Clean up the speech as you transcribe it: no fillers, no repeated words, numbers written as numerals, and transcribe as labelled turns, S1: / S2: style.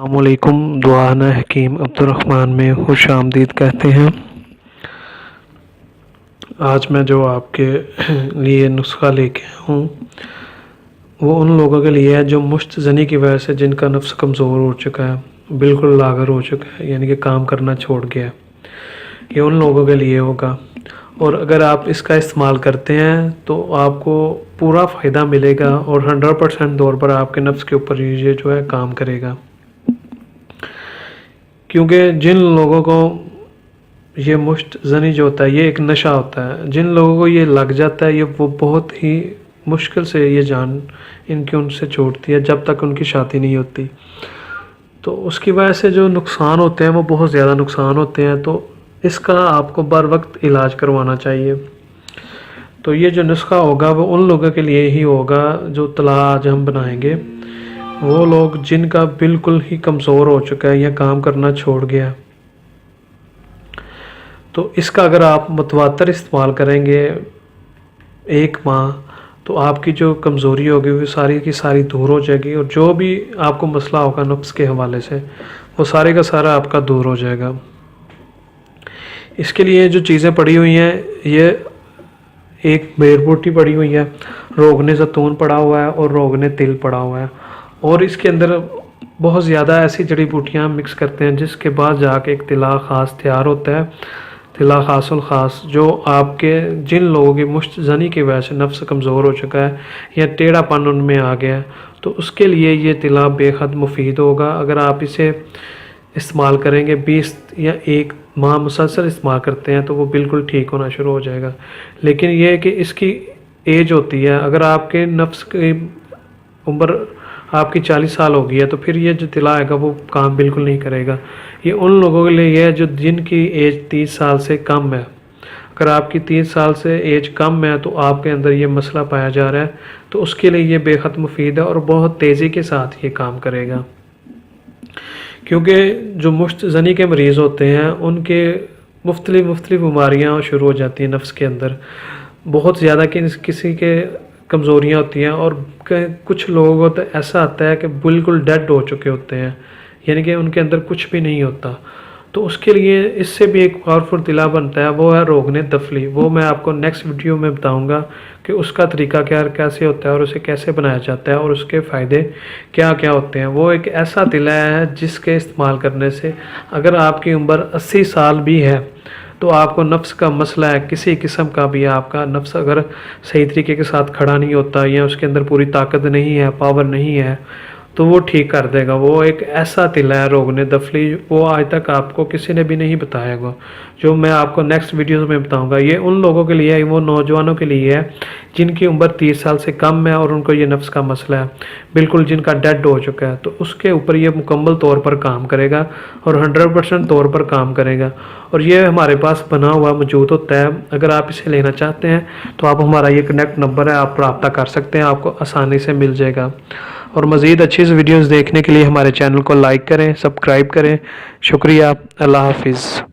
S1: السلام علیکم۔ دعانہ حکیم عبدالرحمن میں خوش آمدید کہتے ہیں۔ آج میں جو آپ کے لیے نسخہ لے کے ہوں وہ ان لوگوں کے لیے ہے جو مشت زنی کی وجہ سے جن کا نفس کمزور ہو چکا ہے، بالکل لاغر ہو چکا ہے، یعنی کہ کام کرنا چھوڑ گیا ہے۔ یہ ان لوگوں کے لیے ہوگا، اور اگر آپ اس کا استعمال کرتے ہیں تو آپ کو پورا فائدہ ملے گا، اور 100% طور پر آپ کے نفس کے اوپر یہ جو ہے کام کرے گا۔ کیونکہ جن لوگوں کو یہ مشت زنی جو ہوتا ہے یہ ایک نشہ ہوتا ہے، جن لوگوں کو یہ لگ جاتا ہے وہ بہت ہی مشکل سے یہ جان ان سے چھوٹتی ہے جب تک ان کی شادی نہیں ہوتی۔ تو اس کی وجہ سے جو نقصان ہوتے ہیں وہ بہت زیادہ نقصان ہوتے ہیں، تو اس کا آپ کو بر وقت علاج کروانا چاہیے۔ تو یہ جو نسخہ ہوگا وہ ان لوگوں کے لیے ہی ہوگا جو طلاق آج ہم بنائیں گے، وہ لوگ جن کا بالکل ہی کمزور ہو چکا ہے یا کام کرنا چھوڑ گیا۔ تو اس کا اگر آپ متواتر استعمال کریں گے 1 ماہ، تو آپ کی جو کمزوری ہوگی وہ ساری کی ساری دور ہو جائے گی، اور جو بھی آپ کو مسئلہ ہوگا نفس کے حوالے سے وہ سارے کا سارا آپ کا دور ہو جائے گا۔ اس کے لیے جو چیزیں پڑی ہوئی ہیں، یہ ایک بیر بوٹی پڑی ہوئی ہے، روغن زیتون پڑا ہوا ہے، اور روغن تل پڑا ہوا ہے، اور اس کے اندر بہت زیادہ ایسی جڑی بوٹیاں مکس کرتے ہیں جس کے بعد جا کے ایک طلا خاص تیار ہوتا ہے، طلا خاص الخاص، جو آپ کے جن لوگوں کی مشت زنی کی وجہ سے نفس کمزور ہو چکا ہے یا ٹیڑھا پن ان میں آ گیا ہے، تو اس کے لیے یہ طلا بے حد مفید ہوگا۔ اگر آپ اسے استعمال کریں گے 20 یا 1 ماہ مسلسل استعمال کرتے ہیں تو وہ بالکل ٹھیک ہونا شروع ہو جائے گا۔ لیکن یہ کہ اس کی ایج ہوتی ہے، اگر آپ کے نفس کی عمر آپ کی 40 سال ہو گئی ہے تو پھر یہ جو طلا آئے گا وہ کام بالکل نہیں کرے گا۔ یہ ان لوگوں کے لیے یہ ہے جو جن کی ایج 30 سال سے کم ہے۔ اگر آپ کی 30 سال سے ایج کم ہے تو آپ کے اندر یہ مسئلہ پایا جا رہا ہے، تو اس کے لیے یہ بے حد مفید ہے اور بہت تیزی کے ساتھ یہ کام کرے گا۔ کیونکہ جو مشت زنی کے مریض ہوتے ہیں ان کے مختلف بیماریاں شروع ہو جاتی ہیں نفس کے اندر، بہت زیادہ کسی کے کمزوریاں ہوتی ہیں، اور کچھ لوگوں کو ایسا آتا ہے کہ بالکل ڈیڈ ہو چکے ہوتے ہیں، یعنی کہ ان کے اندر کچھ بھی نہیں ہوتا۔ تو اس کے لیے اس سے بھی ایک پاورفل طلا بنتا ہے، وہ ہے روغن دفلی۔ وہ میں آپ کو نیکسٹ ویڈیو میں بتاؤں گا کہ اس کا طریقہ کیسے ہوتا ہے اور اسے کیسے بنایا جاتا ہے اور اس کے فائدے کیا کیا ہوتے ہیں۔ وہ ایک ایسا طلا ہے جس کے استعمال کرنے سے اگر آپ کی عمر 80 سال بھی ہے تو آپ کو نفس کا مسئلہ ہے، کسی قسم کا بھی آپ کا نفس اگر صحیح طریقے کے ساتھ کھڑا نہیں ہوتا یا اس کے اندر پوری طاقت نہیں ہے، پاور نہیں ہے، تو وہ ٹھیک کر دے گا۔ وہ ایک ایسا طلا ہے روغن دفلی، وہ آج تک آپ کو کسی نے بھی نہیں بتایا گا، جو میں آپ کو نیکسٹ ویڈیوز میں بتاؤں گا۔ یہ ان لوگوں کے لیے ہے، وہ نوجوانوں کے لیے ہے جن کی عمر 30 سال سے کم ہے اور ان کو یہ نفس کا مسئلہ ہے، بالکل جن کا ڈیڈ ہو چکا ہے، تو اس کے اوپر یہ مکمل طور پر کام کرے گا اور 100% طور پر کام کرے گا۔ اور یہ ہمارے پاس بنا ہوا موجود ہوتا ہے۔ اگر آپ اسے لینا چاہتے ہیں تو آپ ہمارا یہ کنیکٹ نمبر ہے، آپ رابطہ کر سکتے ہیں، آپ کو آسانی سے مل جائے گا۔ اور مزید اچھی ویڈیوز دیکھنے کے لیے ہمارے چینل کو لائک کریں، سبسکرائب کریں۔ شکریہ، اللہ حافظ۔